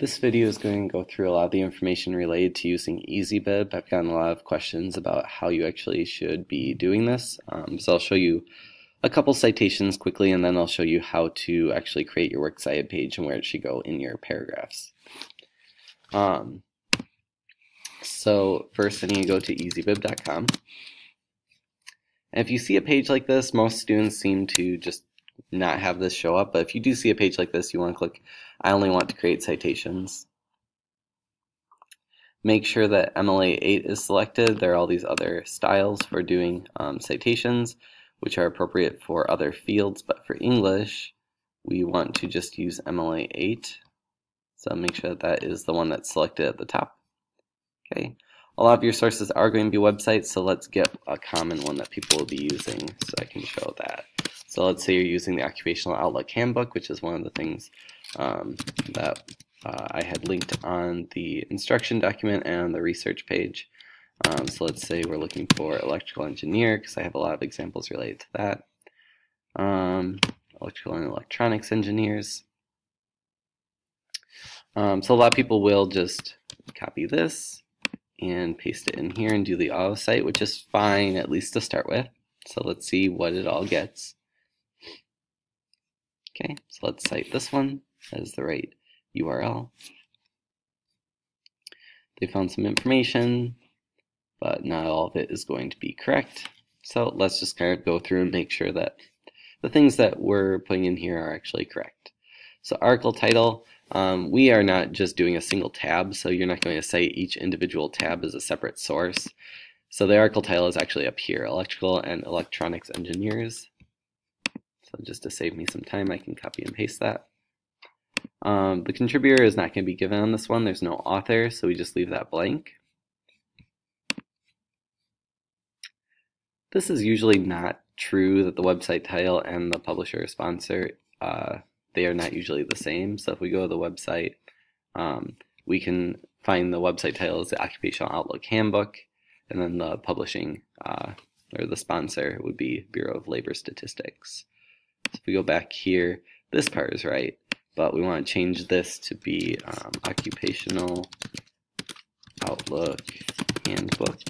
This video is going to go through a lot of the information related to using EasyBib. I've gotten a lot of questions about how you actually should be doing this. So I'll show you a couple citations quickly, and then I'll show you how to actually create your works cited page and where it should go in your paragraphs. So first I need to go to easybib.com. And if you see a page like this, most students seem to just not have this show up, but if you do see a page like this, you want to click I only want to create citations. Make sure that MLA 8 is selected. There are all these other styles for doing citations, which are appropriate for other fields, but for English, we want to just use MLA 8. So make sure that is the one that's selected at the top. Okay. A lot of your sources are going to be websites, so let's get a common one that people will be using so I can show that. So let's say you're using the Occupational Outlook Handbook, which is one of the things that I had linked on the instruction document and the research page. So let's say we're looking for electrical engineer, because I have a lot of examples related to that. Electrical and electronics engineers. So a lot of people will just copy this and paste it in here and do the auto cite, which is fine, at least to start with. So let's see what it all gets. Okay, so let's cite this one as the right URL. They found some information, but not all of it is going to be correct. So let's just kind of go through and make sure that the things that we're putting in here are actually correct. So article title, we are not just doing a single tab, so you're not going to cite each individual tab as a separate source. So the article title is actually up here, Electrical and Electronics Engineers. So just to save me some time, I can copy and paste that. The contributor is not going to be given on this one. There's no author, so we just leave that blank. This is usually not true that the website title and the publisher or sponsor, they are not usually the same. So if we go to the website, we can find the website title as the Occupational Outlook Handbook, and then the publishing or the sponsor would be Bureau of Labor Statistics. So if we go back here, this part is right, but we want to change this to be Occupational Outlook Handbook.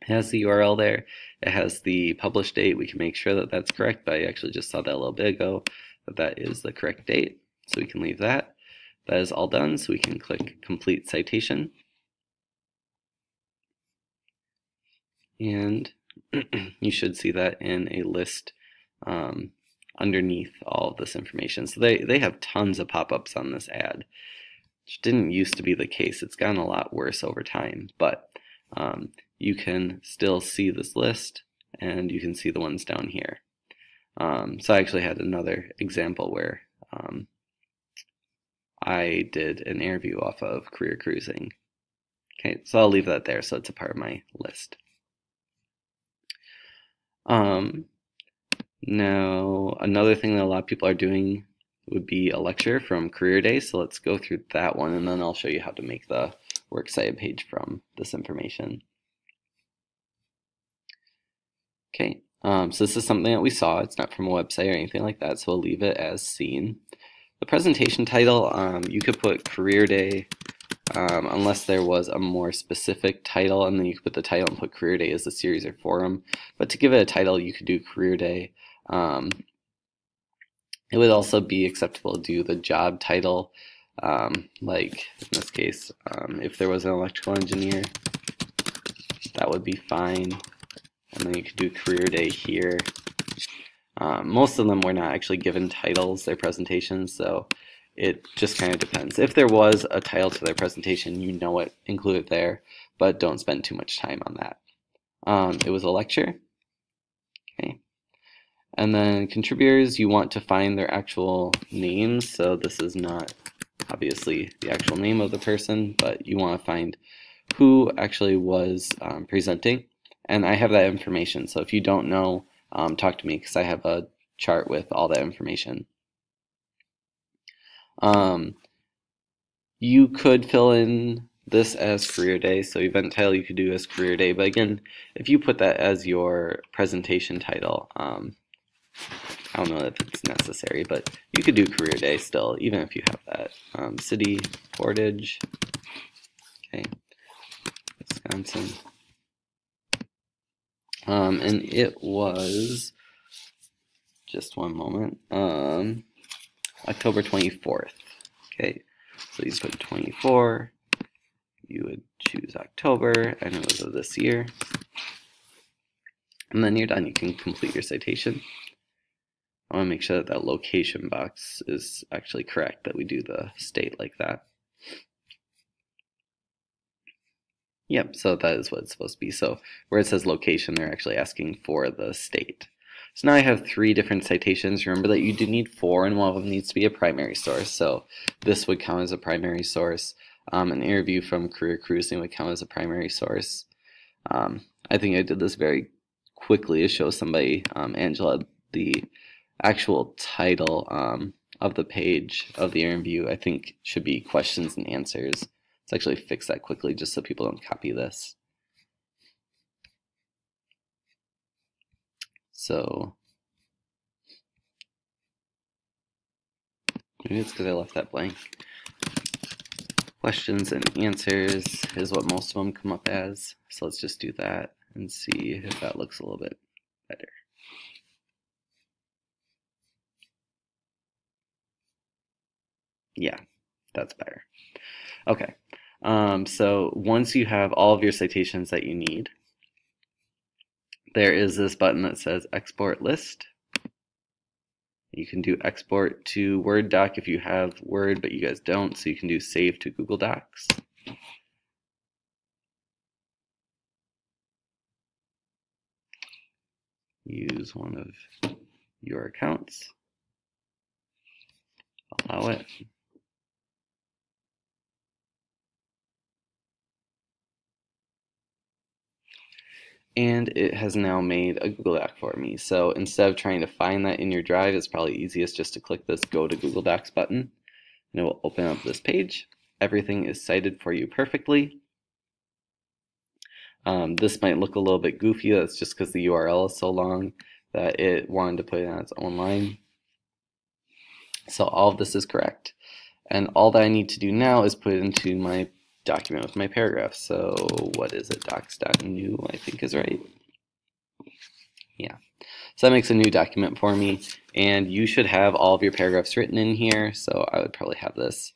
It has the URL there. It has the published date. We can make sure that that's correct, but I actually just saw that a little bit ago, that that is the correct date. So we can leave that. That is all done, so we can click Complete Citation. And you should see that in a list underneath all of this information. So they have tons of pop-ups on this ad, which didn't used to be the case. It's gotten a lot worse over time, but you can still see this list, and you can see the ones down here. So I actually had another example where I did an interview off of Career Cruising. Okay, so I'll leave that there so it's a part of my list. Now, another thing that a lot of people are doing would be a lecture from Career Day, so let's go through that one, and then I'll show you how to make the works cited page from this information. Okay, so this is something that we saw. It's not from a website or anything like that, so we'll leave it as seen. The presentation title, you could put Career Day, unless there was a more specific title, and then you could put the title and put Career Day as a series or forum. But to give it a title, you could do Career Day. It would also be acceptable to do the job title, like in this case, if there was an electrical engineer, that would be fine. And then you could do Career Day here. Most of them were not actually given titles, their presentations, so it just kind of depends. If there was a title to their presentation, you know it, include it there, but don't spend too much time on that. It was a lecture. Okay. And then contributors, you want to find their actual names, so this is not obviously the actual name of the person, but you want to find who actually was presenting. And I have that information, so if you don't know, talk to me, because I have a chart with all that information. You could fill in this as Career Day, so event title you could do as Career Day, but again, if you put that as your presentation title, I don't know if it's necessary, but you could do career day still, even if you have that. City, Portage, okay, Wisconsin. And it was, just one moment, October 24th. Okay, so you put 24, you would choose October, and it was of this year. And then you're done. You can complete your citation. I want to make sure that that location box is actually correct, that we do the state like that. Yep, so that is what it's supposed to be. So where it says location, they're actually asking for the state. So now I have 3 different citations. Remember that you do need 4, and one of them needs to be a primary source. So this would count as a primary source. An interview from Career Cruising would count as a primary source. I think I did this very quickly to show somebody, Angela, the actual title of the page of the interview, I think, should be questions and answers. Let's actually fix that quickly just so people don't copy this. So maybe it's because I left that blank. Questions and answers is what most of them come up as. So let's just do that and see if that looks a little bit better. Yeah, that's better. Okay, so once you have all of your citations that you need, there is this button that says Export List. You can do export to Word doc if you have Word, but you guys don't, so you can do save to Google Docs. Use one of your accounts. Allow it. And it has now made a Google Doc for me. So instead of trying to find that in your drive, it's probably easiest just to click this Go to Google Docs button, and it will open up this page. Everything is cited for you perfectly. This might look a little bit goofy. That's just because the URL is so long that it wanted to put it on its own line. So all of this is correct. And all that I need to do now is put it into my document with my paragraph. So what is it? Docs.new, I think is right. Yeah. So that makes a new document for me. And you should have all of your paragraphs written in here. So I would probably have this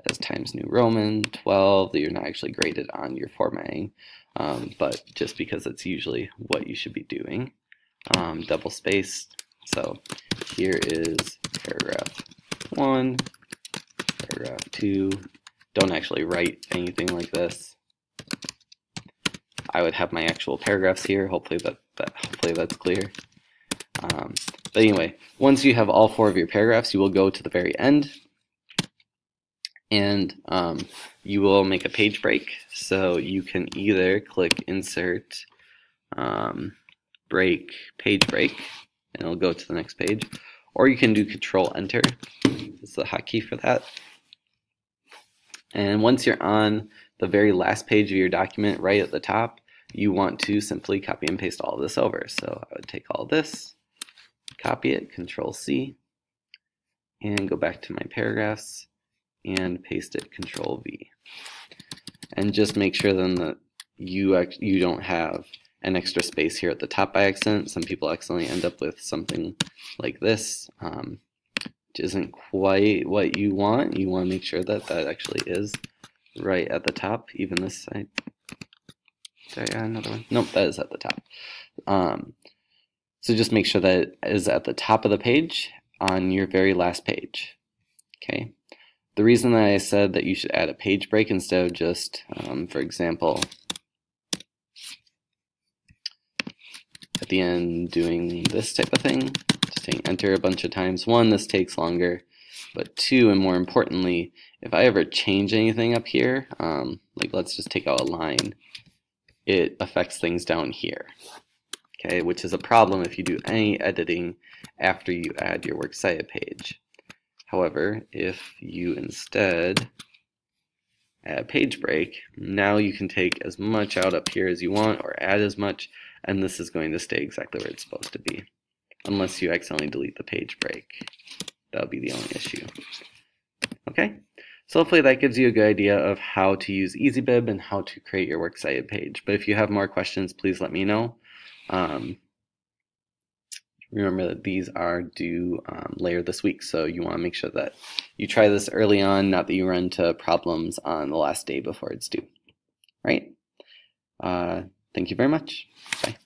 as Times New Roman 12, that you're not actually graded on your formatting. But just because it's usually what you should be doing. Double spaced. So here is paragraph 1, paragraph 2. Don't actually write anything like this. I would have my actual paragraphs here. Hopefully that's clear. But anyway, once you have all 4 of your paragraphs, you will go to the very end, and you will make a page break. So you can either click Insert, Break, Page Break, and it'll go to the next page, or you can do Control Enter. It's the hotkey for that. And once you're on the very last page of your document, right at the top, you want to simply copy and paste all of this over. So I would take all this, copy it, Control C, and go back to my paragraphs and paste it, Control V. And just make sure then that you don't have an extra space here at the top by accident. Some people accidentally end up with something like this, which isn't quite what you want. You want to make sure that that actually is right at the top. Even this side. Did I add another one? Nope, that is at the top. So just make sure that it is at the top of the page on your very last page. Okay. The reason that I said that you should add a page break instead of just, for example, at the end doing this type of thing, just hitting enter a bunch of times. 1, this takes longer, but 2, and more importantly, if I ever change anything up here, like let's just take out a line, it affects things down here, okay, which is a problem if you do any editing after you add your works cited page. However, if you instead add a page break, now you can take as much out up here as you want, or add as much, and this is going to stay exactly where it's supposed to be. unless you accidentally delete the page break. That would be the only issue. Okay, so hopefully that gives you a good idea of how to use EasyBib and how to create your works cited page. But if you have more questions, please let me know. Remember that these are due later this week, so you want to make sure that you try this early on, not that you run into problems on the last day before it's due. All right? Thank you very much. Bye.